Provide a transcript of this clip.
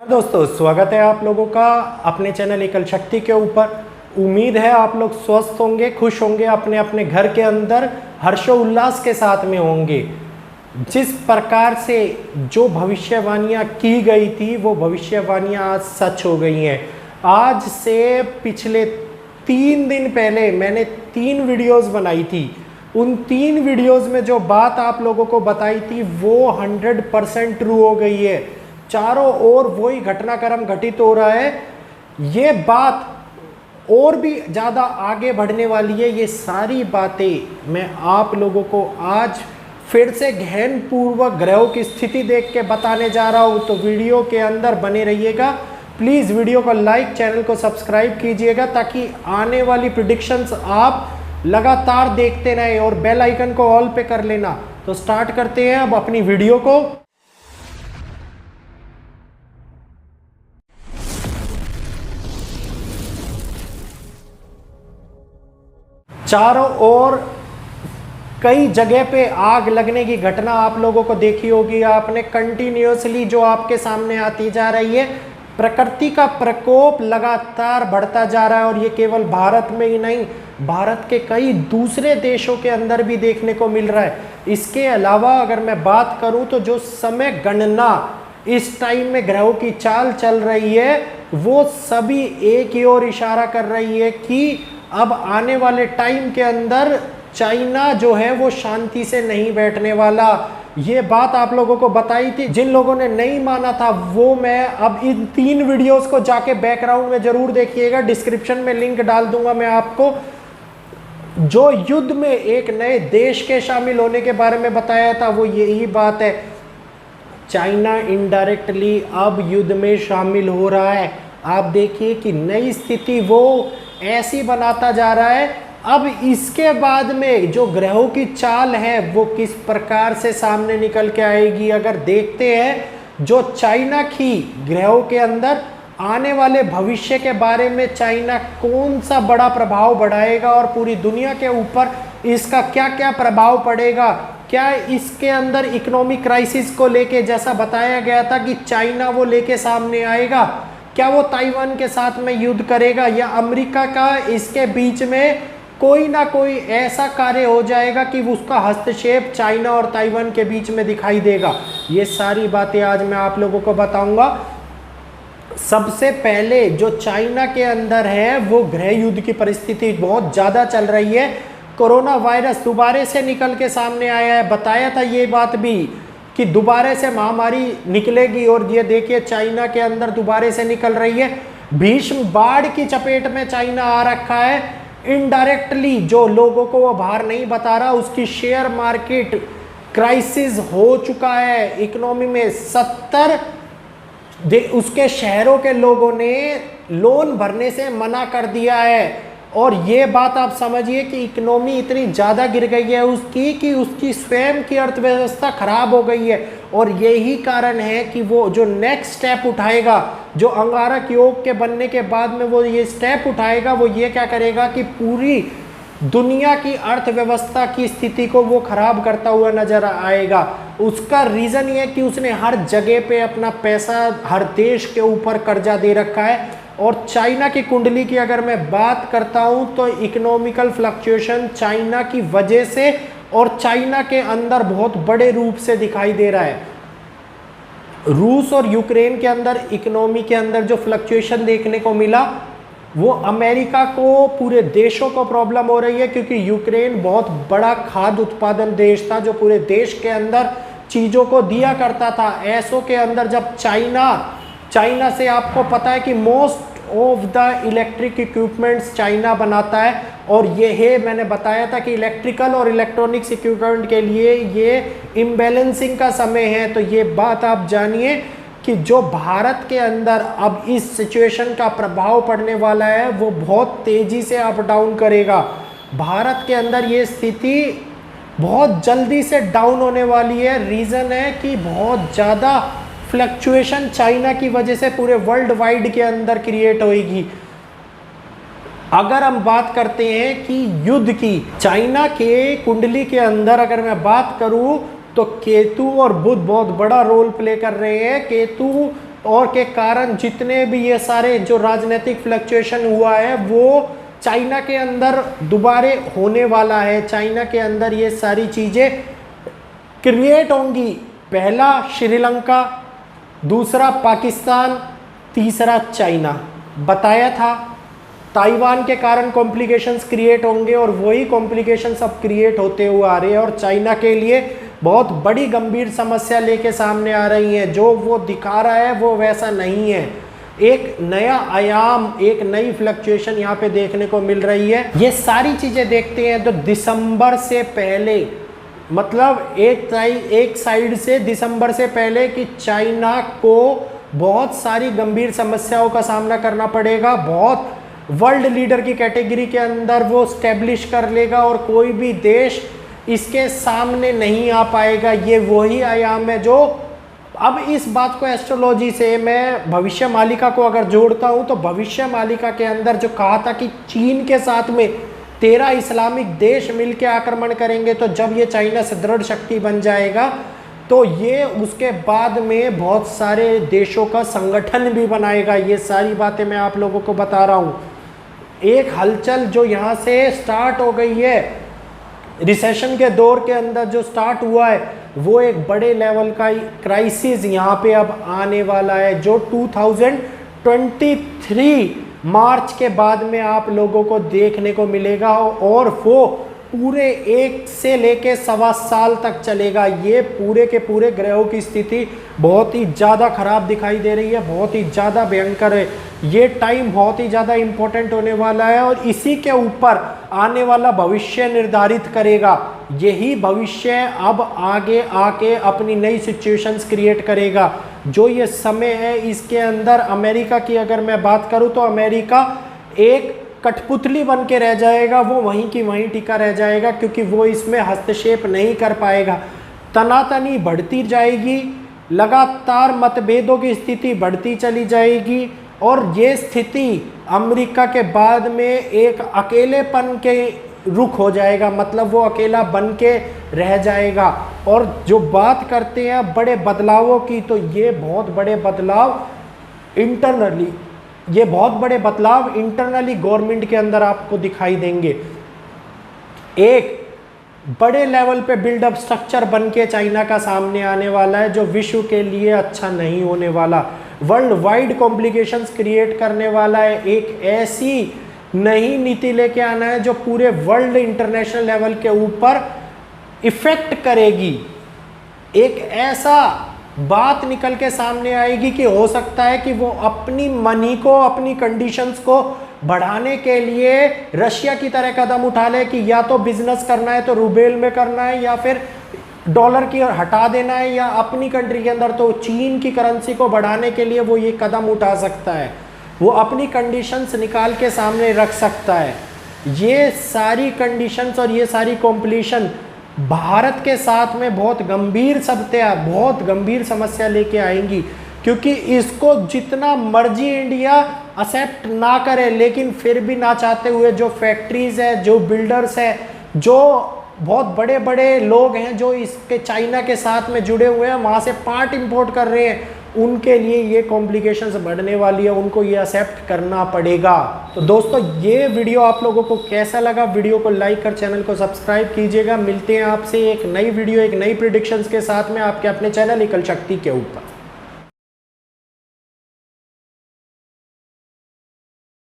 दोस्तों, स्वागत है आप लोगों का अपने चैनल एकल शक्ति के ऊपर। उम्मीद है आप लोग स्वस्थ होंगे, खुश होंगे, अपने अपने घर के अंदर हर्षोल्लास के साथ में होंगे। जिस प्रकार से जो भविष्यवाणियां की गई थी वो भविष्यवाणियां आज सच हो गई हैं। आज से पिछले 3 दिन पहले मैंने 3 वीडियोस बनाई थी। उन 3 वीडियोस में जो बात आप लोगों को बताई थी वो 100% ट्रू हो गई है। चारों ओर वही घटनाक्रम घटित हो रहा है। ये बात और भी ज़्यादा आगे बढ़ने वाली है। ये सारी बातें मैं आप लोगों को आज फिर से गहन पूर्वक ग्रहों की स्थिति देख के बताने जा रहा हूँ। तो वीडियो के अंदर बने रहिएगा। प्लीज़ वीडियो को लाइक, चैनल को सब्सक्राइब कीजिएगा ताकि आने वाली प्रिडिक्शंस आप लगातार देखते रहें और बेल आइकन को ऑल पे कर लेना। तो स्टार्ट करते हैं अब अपनी वीडियो को। चारों ओर कई जगह पे आग लगने की घटना आप लोगों को देखी होगी आपने। कंटिन्यूअसली जो आपके सामने आती जा रही है, प्रकृति का प्रकोप लगातार बढ़ता जा रहा है। और ये केवल भारत में ही नहीं, भारत के कई दूसरे देशों के अंदर भी देखने को मिल रहा है। इसके अलावा अगर मैं बात करूं तो जो समय गणना इस टाइम में ग्रहों की चाल चल रही है वो सभी एक ही ओर इशारा कर रही है कि अब आने वाले टाइम के अंदर चाइना जो है वो शांति से नहीं बैठने वाला। ये बात आप लोगों को बताई थी। जिन लोगों ने नहीं माना था वो मैं अब इन 3 वीडियोस को जाके बैकग्राउंड में जरूर देखिएगा। डिस्क्रिप्शन में लिंक डाल दूंगा मैं आपको। जो युद्ध में एक नए देश के शामिल होने के बारे में बताया था वो यही बात है। चाइना इनडायरेक्टली अब युद्ध में शामिल हो रहा है। आप देखिए कि नई स्थिति वो ऐसी बनाता जा रहा है। अब इसके बाद में जो ग्रहों की चाल है वो किस प्रकार से सामने निकल के आएगी, अगर देखते हैं जो चाइना की ग्रहों के अंदर आने वाले भविष्य के बारे में चाइना कौन सा बड़ा प्रभाव बढ़ाएगा और पूरी दुनिया के ऊपर इसका क्या क्या प्रभाव पड़ेगा। क्या इसके अंदर इकोनॉमिक क्राइसिस को लेके जैसा बताया गया था कि चाइना वो लेके सामने आएगा, क्या वो ताइवान के साथ में युद्ध करेगा या अमेरिका का इसके बीच में कोई ना कोई ऐसा कार्य हो जाएगा कि उसका हस्तक्षेप चाइना और ताइवान के बीच में दिखाई देगा। ये सारी बातें आज मैं आप लोगों को बताऊंगा। सबसे पहले जो चाइना के अंदर है वो गृह युद्ध की परिस्थिति बहुत ज़्यादा चल रही है। कोरोना वायरस दोबारा से निकल के सामने आया है। बताया था ये बात भी कि दोबारा से महामारी निकलेगी और ये देखिए चाइना के अंदर दोबारा से निकल रही है। भीषण बाढ़ की चपेट में चाइना आ रखा है। इनडायरेक्टली जो लोगों को वो बाहर नहीं बता रहा, उसकी शेयर मार्केट क्राइसिस हो चुका है। इकोनॉमी में 70 उसके शहरों के लोगों ने लोन भरने से मना कर दिया है। और ये बात आप समझिए कि इकोनॉमी इतनी ज़्यादा गिर गई है उसकी कि उसकी स्वयं की अर्थव्यवस्था खराब हो गई है। और यही कारण है कि वो जो नेक्स्ट स्टेप उठाएगा, जो अंगारक योग के बनने के बाद में वो ये स्टेप उठाएगा, वो ये क्या करेगा कि पूरी दुनिया की अर्थव्यवस्था की स्थिति को वो खराब करता हुआ नजर आएगा। उसका रीज़न ये है कि उसने हर जगह पे अपना पैसा हर देश के ऊपर कर्जा दे रखा है। और चाइना की कुंडली की अगर मैं बात करता हूं तो इकोनॉमिकल फ्लक्चुएशन चाइना की वजह से और चाइना के अंदर बहुत बड़े रूप से दिखाई दे रहा है। रूस और यूक्रेन के अंदर इकोनॉमी के अंदर जो फ्लक्चुएशन देखने को मिला वो अमेरिका को, पूरे देशों को प्रॉब्लम हो रही है क्योंकि यूक्रेन बहुत बड़ा खाद्य उत्पादन देश था जो पूरे देश के अंदर चीज़ों को दिया करता था। ऐसों के अंदर जब चाइना से आपको पता है कि most of the electric equipments China बनाता है। और ये है, मैंने बताया था कि इलेक्ट्रिकल और इलेक्ट्रॉनिक्स इक्विपमेंट के लिए ये इम्बैलेंसिंग का समय है। तो ये बात आप जानिए कि जो भारत के अंदर अब इस सिचुएशन का प्रभाव पड़ने वाला है वो बहुत तेज़ी से अप डाउन करेगा। भारत के अंदर ये स्थिति बहुत जल्दी से डाउन होने वाली है। रीज़न है कि बहुत ज़्यादा फ्लक्चुएशन चाइना की वजह से पूरे वर्ल्ड वाइड के अंदर क्रिएट होगी। अगर हम बात करते हैं कि युद्ध की, चाइना के कुंडली के अंदर अगर मैं बात करूं तो केतु और बुध बहुत बड़ा रोल प्ले कर रहे हैं। केतु और के कारण जितने भी ये सारे जो राजनीतिक फ्लक्चुएशन हुआ है वो चाइना के अंदर दोबारे होने वाला है। चाइना के अंदर ये सारी चीज़ें क्रिएट होंगी। पहला श्रीलंका, दूसरा पाकिस्तान, तीसरा चाइना। बताया था ताइवान के कारण कॉम्प्लिकेशंस क्रिएट होंगे और वही कॉम्प्लिकेशंस अब क्रिएट होते हुए आ रहे हैं और चाइना के लिए बहुत बड़ी गंभीर समस्या लेके सामने आ रही है। जो वो दिखा रहा है वो वैसा नहीं है। एक नया आयाम, एक नई फ्लक्चुएशन यहाँ पे देखने को मिल रही है। ये सारी चीज़ें देखते हैं तो दिसंबर से पहले, मतलब एक साइड से दिसंबर से पहले कि चाइना को बहुत सारी गंभीर समस्याओं का सामना करना पड़ेगा। बहुत वर्ल्ड लीडर की कैटेगरी के अंदर वो स्टैब्लिश कर लेगा और कोई भी देश इसके सामने नहीं आ पाएगा। ये वही आयाम है जो अब इस बात को एस्ट्रोलॉजी से मैं भविष्य मालिका को अगर जोड़ता हूँ तो भविष्य मालिका के अंदर जो कहा था कि चीन के साथ में 13 इस्लामिक देश मिलकर आक्रमण करेंगे, तो जब ये चाइना से दृढ़ शक्ति बन जाएगा तो ये उसके बाद में बहुत सारे देशों का संगठन भी बनाएगा। ये सारी बातें मैं आप लोगों को बता रहा हूँ। एक हलचल जो यहाँ से स्टार्ट हो गई है, रिसेशन के दौर के अंदर जो स्टार्ट हुआ है, वो एक बड़े लेवल का क्राइसिस यहाँ पे अब आने वाला है जो 2023 मार्च के बाद में आप लोगों को देखने को मिलेगा और वो पूरे 1 से लेके 1.25 साल तक चलेगा। ये पूरे के पूरे ग्रहों की स्थिति बहुत ही ज़्यादा खराब दिखाई दे रही है, बहुत ही ज़्यादा भयंकर है। ये टाइम बहुत ही ज़्यादा इम्पोर्टेंट होने वाला है और इसी के ऊपर आने वाला भविष्य निर्धारित करेगा। यही भविष्य अब आगे आके अपनी नई सिचुएशंस क्रिएट करेगा। जो ये समय है इसके अंदर अमेरिका की अगर मैं बात करूँ तो अमेरिका एक कठपुतली बन के रह जाएगा, वो वहीं की वहीं टिका रह जाएगा क्योंकि वो इसमें हस्तक्षेप नहीं कर पाएगा। तनातनी बढ़ती जाएगी, लगातार मतभेदों की स्थिति बढ़ती चली जाएगी और ये स्थिति अमेरिका के बाद में एक अकेलेपन के रुख हो जाएगा, मतलब वो अकेला बन के रह जाएगा। और जो बात करते हैं बड़े बदलावों की, तो ये बहुत बड़े बदलाव इंटरनली गवर्नमेंट के अंदर आपको दिखाई देंगे। एक बड़े लेवल पे बिल्डअप स्ट्रक्चर बन के चाइना का सामने आने वाला है जो विश्व के लिए अच्छा नहीं होने वाला, वर्ल्ड वाइड कॉम्प्लिकेशंस क्रिएट करने वाला है। एक ऐसी नई नीति लेके आना है जो पूरे वर्ल्ड इंटरनेशनल लेवल के ऊपर इफेक्ट करेगी। एक ऐसा बात निकल के सामने आएगी कि हो सकता है कि वो अपनी मनी को, अपनी कंडीशंस को बढ़ाने के लिए रशिया की तरह कदम उठा ले कि या तो बिजनेस करना है तो रूबेल में करना है या फिर डॉलर की हटा देना है, या अपनी कंट्री के अंदर तो चीन की करेंसी को बढ़ाने के लिए वो ये कदम उठा सकता है। वो अपनी कंडीशंस निकाल के सामने रख सकता है। ये सारी कंडीशंस और ये सारी कॉम्प्लिकेशन भारत के साथ में बहुत गंभीर समस्या लेके आएंगी, क्योंकि इसको जितना मर्जी इंडिया एक्सेप्ट ना करे, लेकिन फिर भी ना चाहते हुए जो फैक्ट्रीज है, जो बिल्डर्स है, जो बहुत बड़े बड़े लोग हैं जो इसके चाइना के साथ में जुड़े हुए हैं, वहाँ से पार्ट इंपोर्ट कर रहे हैं, उनके लिए ये कॉम्प्लिकेशंस बढ़ने वाली है, उनको ये एक्सेप्ट करना पड़ेगा। तो दोस्तों ये वीडियो आप लोगों को कैसा लगा? वीडियो को लाइक कर चैनल को सब्सक्राइब कीजिएगा। मिलते हैं आपसे एक नई वीडियो, एक नई प्रेडिक्शंस के साथ में आपके अपने चैनल एकल शक्ति के ऊपर।